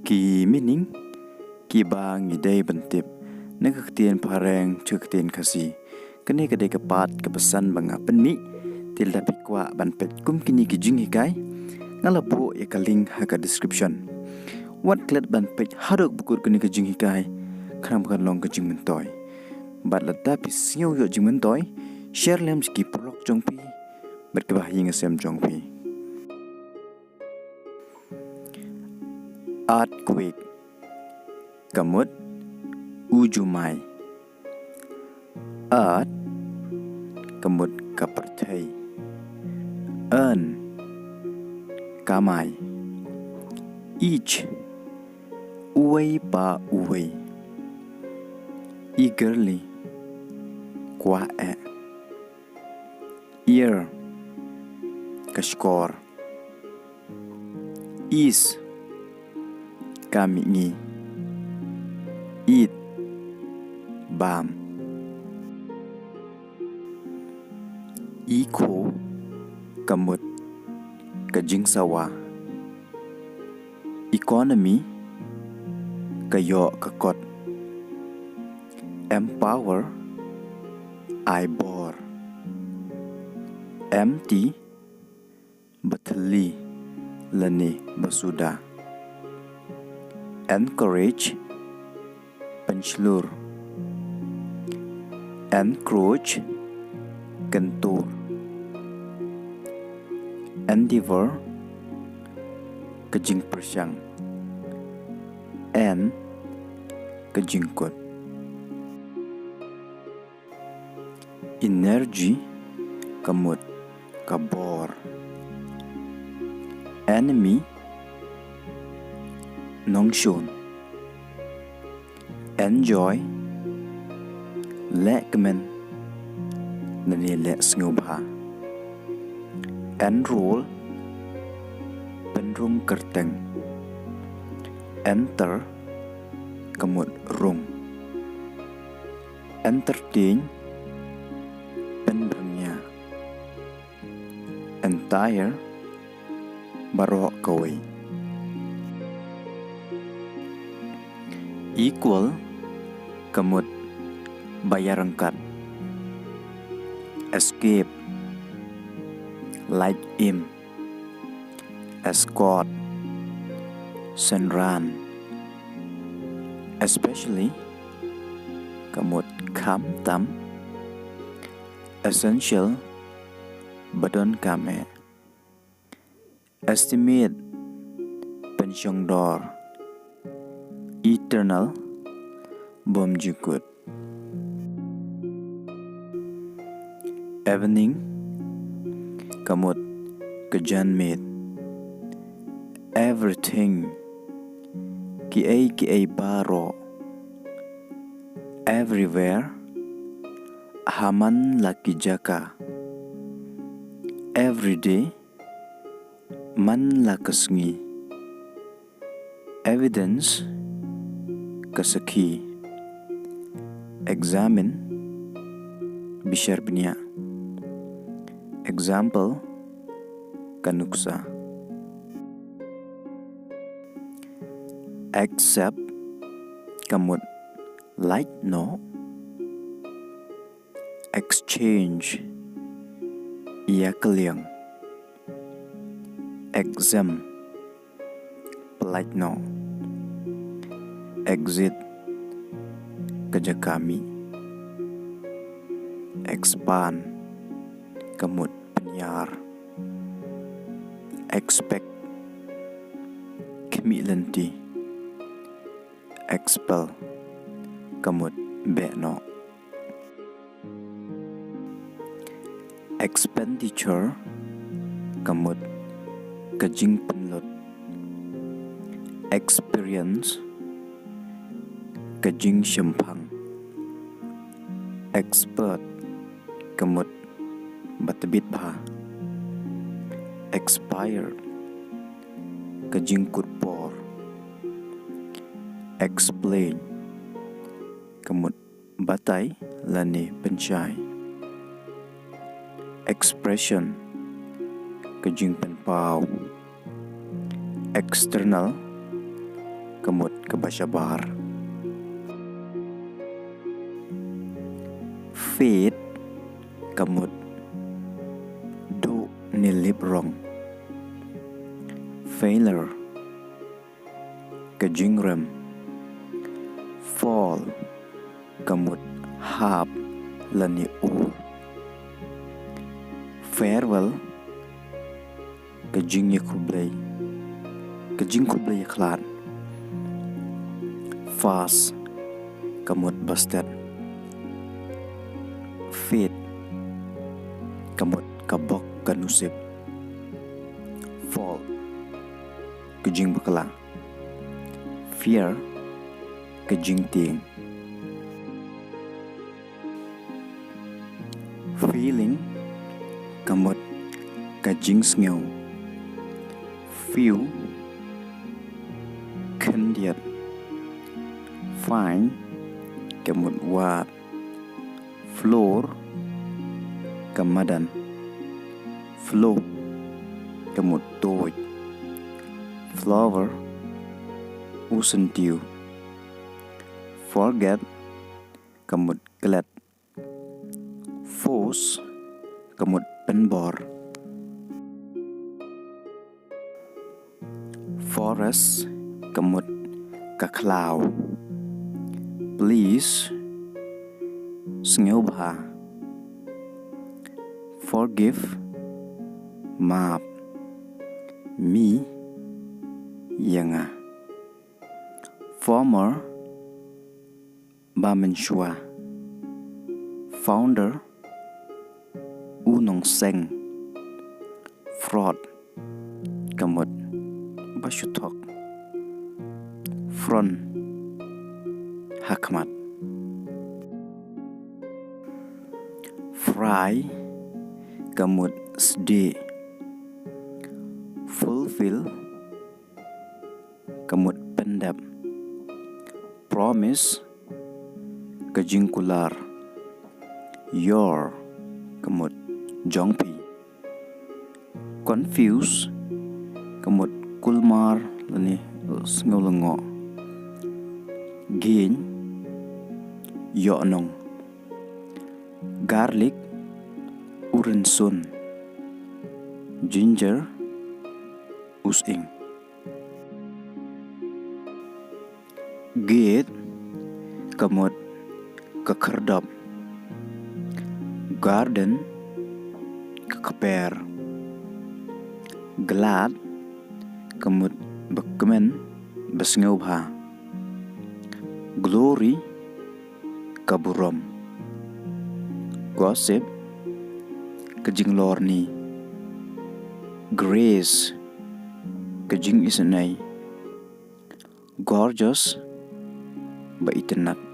Ki meaning Kiba Ngi Dei bentip na ktien phareng ktien Khasi kene kedai kepat kepesan banga penmi til dapat kwah ban pet kum kini kijing hikai ngalabu ya kaling haka description wat klet ban pet hadok bukur kini kijing hikai kram kan long kijing mentoy bat lata pi siu yo jing mentoy share lem ski paralok jongpi bat kebah ying asem jongpi earthquake kamut ujumai earth kamut kaperthai earn kamai each uwei pa uwei eagerly kwah ear kashkor is kami ngi eat bam iko kamut kajing sawa economy kayo kakot empower ibor empty batli lani basuda encourage penchlur encroach kentur endeavor kejing persyang and kejingkut energy kamut kabor enemy nongshun enjoy lekmen nani lek ngubha enroll penrung kerteng enter kamut rung entertain penbrengnya entire barok kawai equal kamut bayar rengkat escape like im escort senran especially kamut kham tam essential badon kame estimate pensyong dor eternal bom jukut evening kamut kejanmit everything ki ai baro everywhere haman laki jaka everyday man lakasngi evidence kasaki examine bishar bnia example kanuksa accept kamut like no exchange ia kaliang exam polite no exit kerja kami expand kamut penyar expect kemilanti expel kamut bekno expenditure kamut kajing penlut experience kajing syempang expert kamut batbit bha expired kajing kurpor explain kamut batai lani pencai expression kajing penpau external kemut kebasyabar. Fit kemut do nilip rong. Failure kejingrem. Fall kemut hap lani u. Farewell kejing kublai. Kejing kublai klan. Fast kemut busted. Fit kemut kabok kanusip. Fall kejing bekala. Fear kejing ting. Feeling kemut kejing sngeu. Few kendiat. Fine kemut wat. Floor kemadan. Flow kemut toj. Flower usentiu. Forget kemut kelet. Force kemut penbor. Forest kemut kaklau. Please sngeu bha. Forgive maaf. Me yanga. Former ba menshua. Founder unong seng. Fraud kemut bashutok. Front hakmat. Fry kemut sdi. Fulfill kemut pendap. Promise kejingkular. Your kemut jongpi. Confuse kemut kulmar lani ngeulengo. Gain yonong. Garlic urensun. Ginger using. Gate kemut kekerdap. Garden kekeper. Glad kemut bekemen besngeu bha. Glory kaburom. Gossip kejing lorni. Grace kejing isenai. Gorgeous ba itenat.